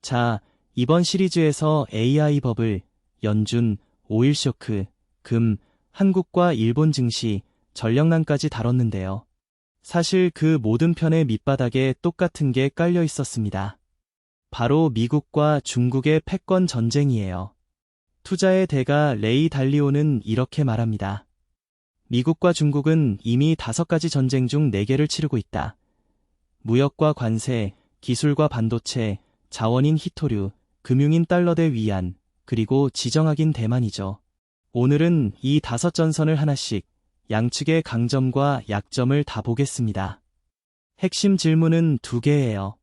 자, 이번 시리즈에서 AI 버블, 연준, 오일 쇼크, 금, 한국과 일본 증시, 전력난까지 다뤘는데요. 사실 그 모든 편의 밑바닥에 똑같은 게 깔려 있었습니다. 바로 미국과 중국의 패권 전쟁이에요. 투자의 대가 레이 달리오는 이렇게 말합니다. 미국과 중국은 이미 5가지 전쟁 중 4개를 치르고 있다. 무역과 관세, 기술과 반도체, 자원인 히토류, 금융인 달러 대 위안, 그리고 지정학인 대만이죠. 오늘은 이 5전선을 하나씩 양측의 강점과 약점을 다 보겠습니다. 핵심 질문은 2개예요.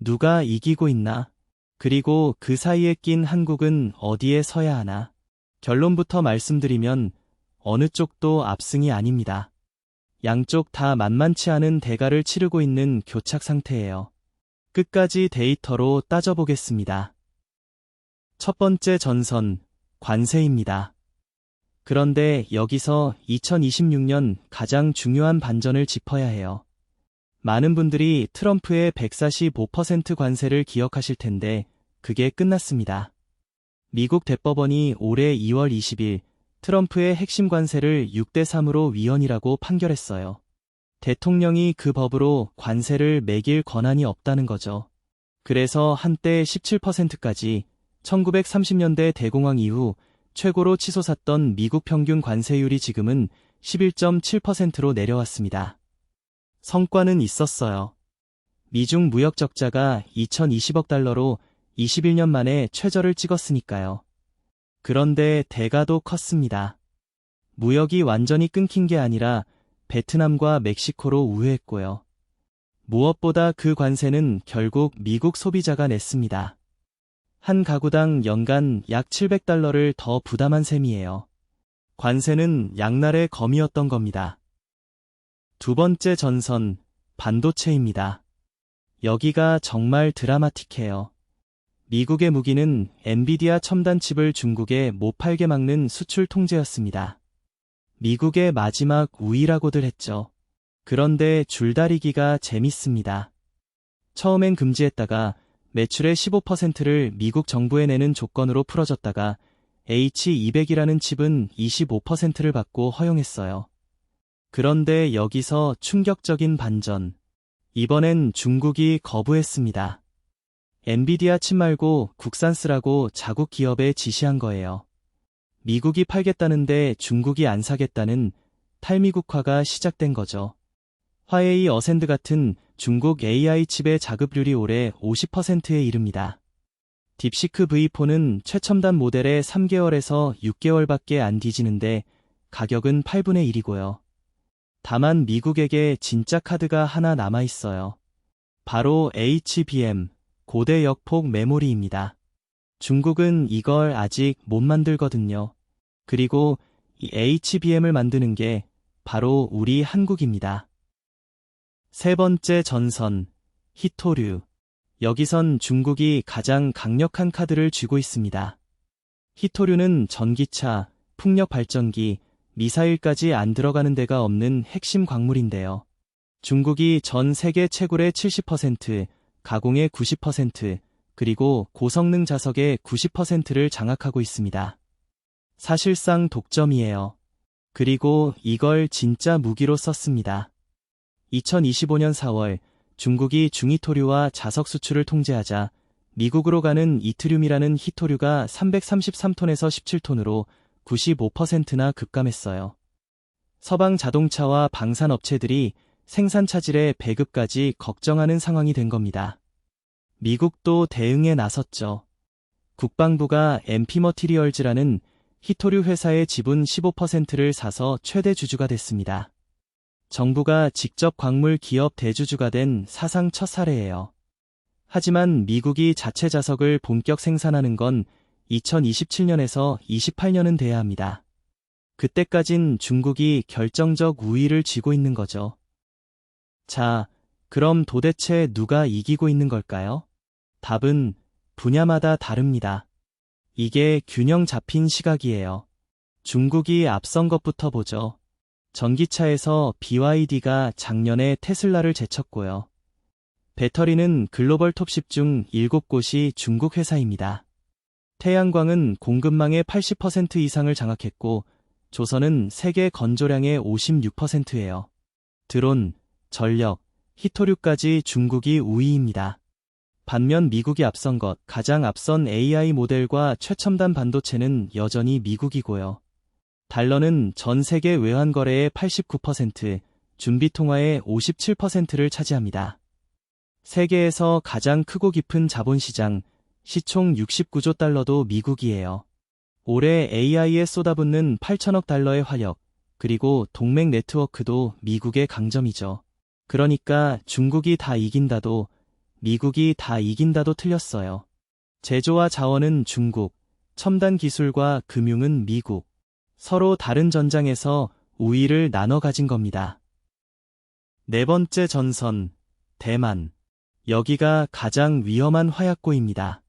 누가 이기고 있나? 그리고 그 사이에 낀 한국은 어디에 서야 하나? 결론부터 말씀드리면 어느 쪽도 압승이 아닙니다. 양쪽 다 만만치 않은 대가를 치르고 있는 교착 상태예요. 끝까지 데이터로 따져보겠습니다. 첫 번째 전선, 관세입니다. 그런데 여기서 2026년 가장 중요한 반전을 짚어야 해요. 많은 분들이 트럼프의 145% 관세를 기억하실 텐데 그게 끝났습니다. 미국 대법원이 올해 2월 20일 트럼프의 핵심 관세를 6대3으로 위헌이라고 판결했어요. 대통령이 그 법으로 관세를 매길 권한이 없다는 거죠. 그래서 한때 17%까지 1930년대 대공황 이후 최고로 치솟았던 미국 평균 관세율이 지금은 11.7%로 내려왔습니다. 성과는 있었어요. 미중 무역 적자가 2020억 달러로 21년 만에 최저를 찍었으니까요. 그런데 대가도 컸습니다. 무역이 완전히 끊긴 게 아니라 베트남과 멕시코로 우회했고요. 무엇보다 그 관세는 결국 미국 소비자가 냈습니다. 한 가구당 연간 약 700달러를 더 부담한 셈이에요. 관세는 양날의 검이었던 겁니다. 두 번째 전선, 반도체입니다. 여기가 정말 드라마틱해요. 미국의 무기는 엔비디아 첨단 칩을 중국에 못 팔게 막는 수출 통제였습니다. 미국의 마지막 우위라고들 했죠. 그런데 줄다리기가 재밌습니다. 처음엔 금지했다가 매출의 15%를 미국 정부에 내는 조건으로 풀어줬다가 H200이라는 칩은 25%를 받고 허용했어요. 그런데 여기서 충격적인 반전. 이번엔 중국이 거부했습니다. 엔비디아 칩 말고 국산 쓰라고 자국 기업에 지시한 거예요. 미국이 팔겠다는데 중국이 안 사겠다는 탈미국화가 시작된 거죠. 화웨이 어센드 같은 중국 AI 칩의 자급률이 올해 50%에 이릅니다. 딥시크 V4는 최첨단 모델의 3개월에서 6개월밖에 안 뒤지는데 가격은 8분의 1이고요. 다만 미국에게 진짜 카드가 하나 남아있어요. 바로 HBM, 고대 역폭 메모리입니다. 중국은 이걸 아직 못 만들거든요. 그리고 이 HBM을 만드는 게 바로 우리 한국입니다. 세 번째 전선, 히토류. 여기선 중국이 가장 강력한 카드를 쥐고 있습니다. 히토류는 전기차, 풍력 발전기, 미사일까지 안 들어가는 데가 없는 핵심 광물인데요. 중국이 전 세계 채굴의 70%, 가공의 90%, 그리고 고성능 자석의 90%를 장악하고 있습니다. 사실상 독점이에요. 그리고 이걸 진짜 무기로 썼습니다. 2025년 4월 중국이 중히토류와 자석 수출을 통제하자 미국으로 가는 이트륨이라는 히토류가 333톤에서 17톤으로 95%나 급감했어요. 서방 자동차와 방산업체들이 생산 차질의 배급까지 걱정하는 상황이 된 겁니다. 미국도 대응에 나섰죠. 국방부가 MP 머티리얼즈라는 히토류 회사의 지분 15%를 사서 최대 주주가 됐습니다. 정부가 직접 광물 기업 대주주가 된 사상 첫 사례예요. 하지만 미국이 자체 자석을 본격 생산하는 건 2027년에서 28년은 돼야 합니다. 그때까진 중국이 결정적 우위를 쥐고 있는 거죠. 자, 그럼 도대체 누가 이기고 있는 걸까요? 답은 분야마다 다릅니다. 이게 균형 잡힌 시각이에요. 중국이 앞선 것부터 보죠. 전기차에서 BYD가 작년에 테슬라를 제쳤고요. 배터리는 글로벌 톱10 중 7곳이 중국 회사입니다. 태양광은 공급망의 80% 이상을 장악했고 조선은 세계 건조량의 56%예요. 드론, 전력, 히토류까지 중국이 우위입니다. 반면 미국이 앞선 것, 가장 앞선 AI 모델과 최첨단 반도체는 여전히 미국이고요. 달러는 전 세계 외환 거래의 89%, 준비 통화의 57%를 차지합니다. 세계에서 가장 크고 깊은 자본시장, 시총 69조 달러도 미국이에요. 올해 AI에 쏟아붓는 8천억 달러의 화력, 그리고 동맹 네트워크도 미국의 강점이죠. 그러니까 중국이 다 이긴다도, 미국이 다 이긴다도 틀렸어요. 제조와 자원은 중국, 첨단 기술과 금융은 미국. 서로 다른 전장에서 우위를 나눠 가진 겁니다. 네 번째 전선, 대만. 여기가 가장 위험한 화약고입니다.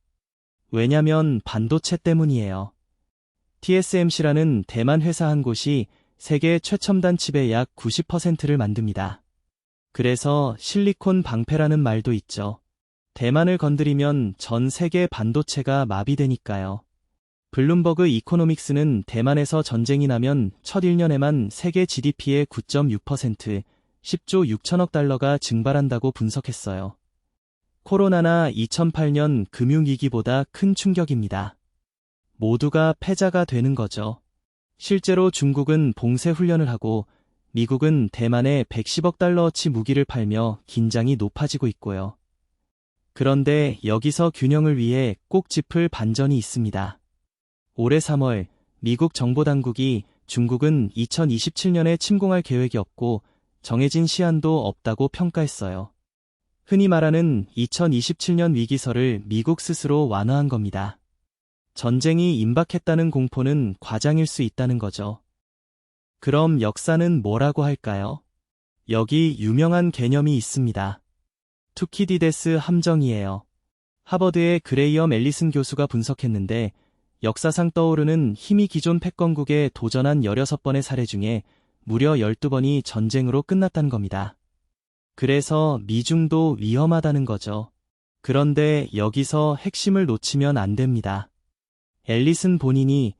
왜냐면 반도체 때문이에요. TSMC라는 대만 회사 한 곳이 세계 최첨단 칩의 약 90%를 만듭니다. 그래서 실리콘 방패라는 말도 있죠. 대만을 건드리면 전 세계 반도체가 마비되니까요. 블룸버그 이코노믹스는 대만에서 전쟁이 나면 첫 1년에만 세계 GDP의 9.6%, 10조 6천억 달러가 증발한다고 분석했어요. 코로나나 2008년 금융위기보다 큰 충격입니다. 모두가 패자가 되는 거죠. 실제로 중국은 봉쇄 훈련을 하고 미국은 대만에 110억 달러어치 무기를 팔며 긴장이 높아지고 있고요. 그런데 여기서 균형을 위해 꼭 짚을 반전이 있습니다. 올해 3월 미국 정보당국이 중국은 2027년에 침공할 계획이 없고 정해진 시한도 없다고 평가했어요. 흔히 말하는 2027년 위기설을 미국 스스로 완화한 겁니다. 전쟁이 임박했다는 공포는 과장일 수 있다는 거죠. 그럼 역사는 뭐라고 할까요? 여기 유명한 개념이 있습니다. 투키디데스 함정이에요. 하버드의 그레이엄 앨리슨 교수가 분석했는데 역사상 떠오르는 힘이 기존 패권국에 도전한 16번의 사례 중에 무려 12번이 전쟁으로 끝났다는 겁니다. 그래서 미중도 위험하다는 거죠. 그런데 여기서 핵심을 놓치면 안 됩니다. 앨리슨 본인이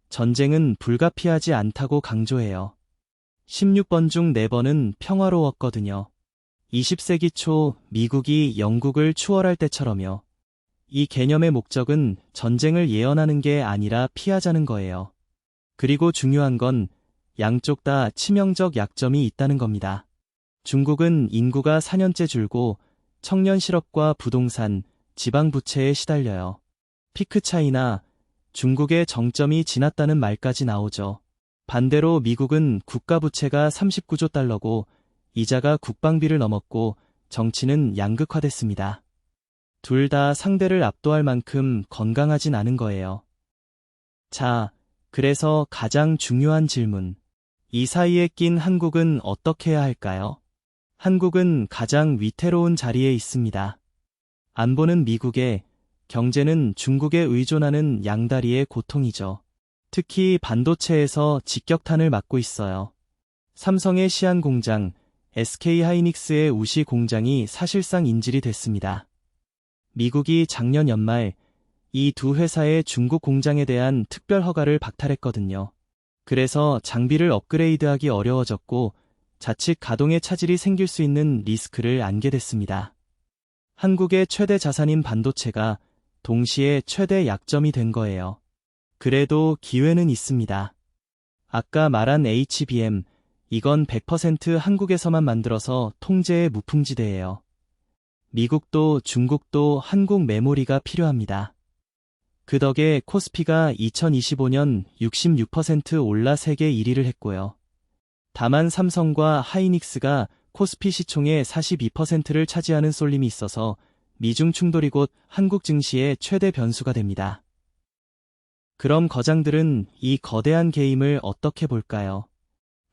전쟁은 불가피하지 않다고 강조해요. 16번 중 4번은 평화로웠거든요. 20세기 초 미국이 영국을 추월할 때처럼요. 이 개념의 목적은 전쟁을 예언하는 게 아니라 피하자는 거예요. 그리고 중요한 건 양쪽 다 치명적 약점이 있다는 겁니다. 중국은 인구가 4년째 줄고 청년 실업과 부동산, 지방 부채에 시달려요. 피크 차이나 중국의 정점이 지났다는 말까지 나오죠. 반대로 미국은 국가 부채가 39조 달러고 이자가 국방비를 넘었고 정치는 양극화됐습니다. 둘 다 상대를 압도할 만큼 건강하진 않은 거예요. 자, 그래서 가장 중요한 질문. 이 사이에 낀 한국은 어떻게 해야 할까요? 한국은 가장 위태로운 자리에 있습니다. 안보는 미국에, 경제는 중국에 의존하는 양다리의 고통이죠. 특히 반도체에서 직격탄을 맞고 있어요. 삼성의 시안 공장, SK하이닉스의 우시 공장이 사실상 인질이 됐습니다. 미국이 작년 연말 이 두 회사의 중국 공장에 대한 특별 허가를 박탈했거든요. 그래서 장비를 업그레이드하기 어려워졌고 자칫 가동에 차질이 생길 수 있는 리스크를 안게 됐습니다. 한국의 최대 자산인 반도체가 동시에 최대 약점이 된 거예요. 그래도 기회는 있습니다. 아까 말한 HBM, 이건 100% 한국에서만 만들어서 통제의 무풍지대예요. 미국도 중국도 한국 메모리가 필요합니다. 그 덕에 코스피가 2025년 66% 올라 세계 1위를 했고요. 다만 삼성과 하이닉스가 코스피 시총의 42%를 차지하는 쏠림이 있어서 미중 충돌이 곧 한국 증시의 최대 변수가 됩니다. 그럼 거장들은 이 거대한 게임을 어떻게 볼까요?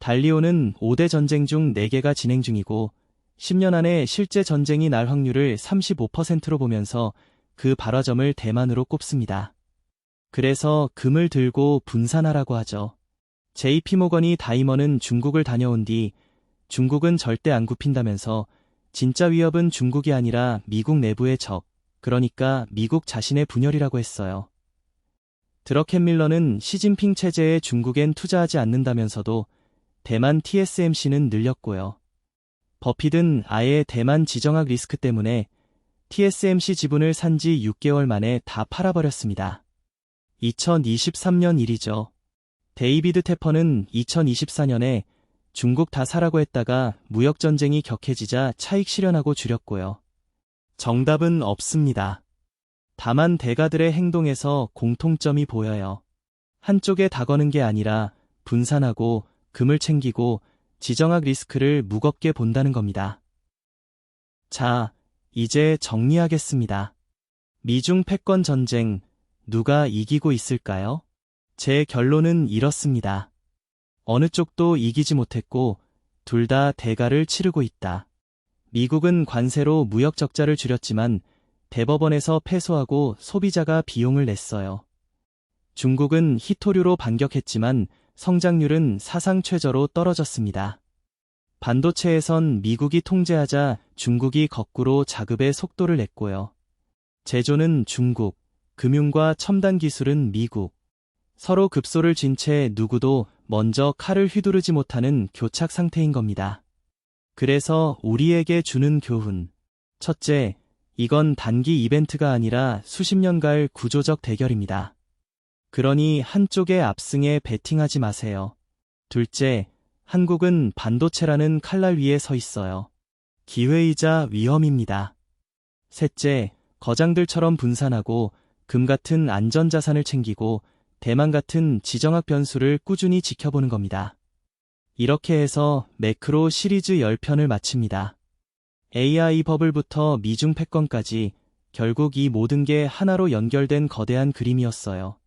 달리오는 5대 전쟁 중 4개가 진행 중이고 10년 안에 실제 전쟁이 날 확률을 35%로 보면서 그 발화점을 대만으로 꼽습니다. 그래서 금을 들고 분산하라고 하죠. JP모건이 다이먼은 중국을 다녀온 뒤 중국은 절대 안 굽힌다면서 진짜 위협은 중국이 아니라 미국 내부의 적, 그러니까 미국 자신의 분열이라고 했어요. 드러켄 밀러는 시진핑 체제에 중국엔 투자하지 않는다면서도 대만 TSMC는 늘렸고요. 버핏은 아예 대만 지정학 리스크 때문에 TSMC 지분을 산 지 6개월 만에 다 팔아버렸습니다. 2023년 일이죠. 데이비드 테퍼는 2024년에 중국 다 사라고 했다가 무역전쟁이 격해지자 차익 실현하고 줄였고요. 정답은 없습니다. 다만 대가들의 행동에서 공통점이 보여요. 한쪽에 다 거는 게 아니라 분산하고 금을 챙기고 지정학 리스크를 무겁게 본다는 겁니다. 자, 이제 정리하겠습니다. 미중 패권 전쟁, 누가 이기고 있을까요? 제 결론은 이렇습니다. 어느 쪽도 이기지 못했고 둘 다 대가를 치르고 있다. 미국은 관세로 무역 적자를 줄였지만 대법원에서 패소하고 소비자가 비용을 냈어요. 중국은 희토류로 반격했지만 성장률은 사상 최저로 떨어졌습니다. 반도체에선 미국이 통제하자 중국이 거꾸로 자급의 속도를 냈고요. 제조는 중국, 금융과 첨단 기술은 미국. 서로 급소를 쥔 채 누구도 먼저 칼을 휘두르지 못하는 교착 상태인 겁니다. 그래서 우리에게 주는 교훈. 첫째, 이건 단기 이벤트가 아니라 수십 년갈 구조적 대결입니다. 그러니 한쪽의 압승에 베팅하지 마세요. 둘째, 한국은 반도체라는 칼날 위에 서 있어요. 기회이자 위험입니다. 셋째, 거장들처럼 분산하고 금 같은 안전자산을 챙기고 대만 같은 지정학 변수를 꾸준히 지켜보는 겁니다. 이렇게 해서 매크로 시리즈 10편을 마칩니다. AI 버블부터 미중 패권까지 결국 이 모든 게 하나로 연결된 거대한 그림이었어요.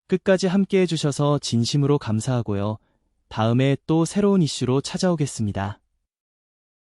끝까지 함께 해주셔서 진심으로 감사하고요. 다음에 또 새로운 이슈로 찾아오겠습니다.